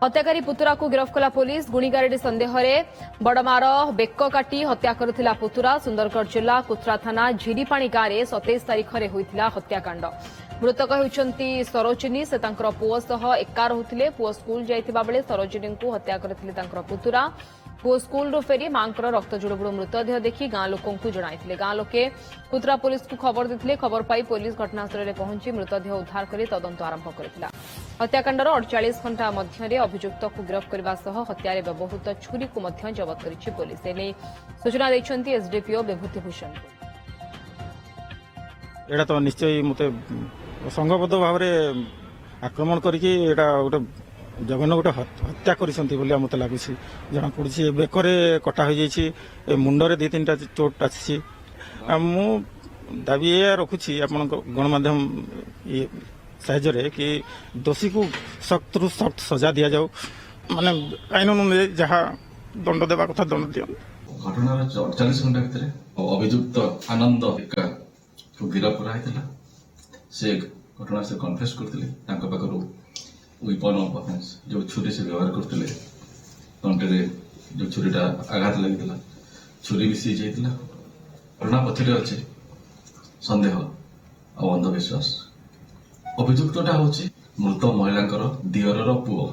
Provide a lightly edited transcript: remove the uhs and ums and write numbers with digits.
हत्याकारी पुतुरा को गिरफ्त कला पुलिस। गुणीगारेडी सन्देह बड़मार बेक काटी हत्या करथिला पुतुरा। सुंदरगढ़ जिला कुत्रा थाना झिरीपाणी गांव में 27 तारिख में होइथिला हत्याकांड। मृतक होउछंती सरोजिनी। से तांकर पुओ सह एका रहुथिले। पुओ स्कूल जाइथिबा बेले सरोजिनी को हत्या करथिले तांकर पुतुरा। पुओ स्कूल फेरी मांकर रक्त जुड़बुड़ मृतदेह देखि गां लोकों को जणाइथिले। गां लोके कुत्रा पुलिस को खबर देथिले। खबर पाई पुलिस घटनास्थल में पहुंची मृतदेह उद्धार कर तदंत आरंभ करथिला। हत्याकांडर 48 घंटा मध्य अभियुक्त को गिरफ्त करने सह हत्यारे व्यवहृत छुरी को जबत करिछि पुलिस। एने सूचना दैछंती एसडीपीओ विभूति भूषण। एटा तो निश्चय मते संघबद्ध भाव में आक्रमण करके एटा गोटे जघन्य गोटे हत्या करिसंती बोली मते लागुछि। जना पड़ुछि बेकरे कटा हो जाइछि, मुंडरे 2-3टा चोट आछि। मु दाबी ए रखुछि आपन गणमाध्यम साहय कि दोषी को सख्त रु सख्त सजा दि जाऊ। माने आईन अनुसार जहाँ दंड देवा कथा दंड दियो। घटनार 48 घंटा भितर अभियुक्त आनंद एका को गिरफ्त कराइला। से घटना से कन्फेस करथिले। तांका पाखरु वेपन ऑफ ऑफेंस जो छुरी से व्यवहार करथिले, तंटेरे जो छुरीटा आघात लागिला, छुरी भी सीज जाइतिला। घटना पछरे अछि संदेह और अंधविश्वास। अभियुक्तटा होछि मृत महिलांकर दियरर पुओ।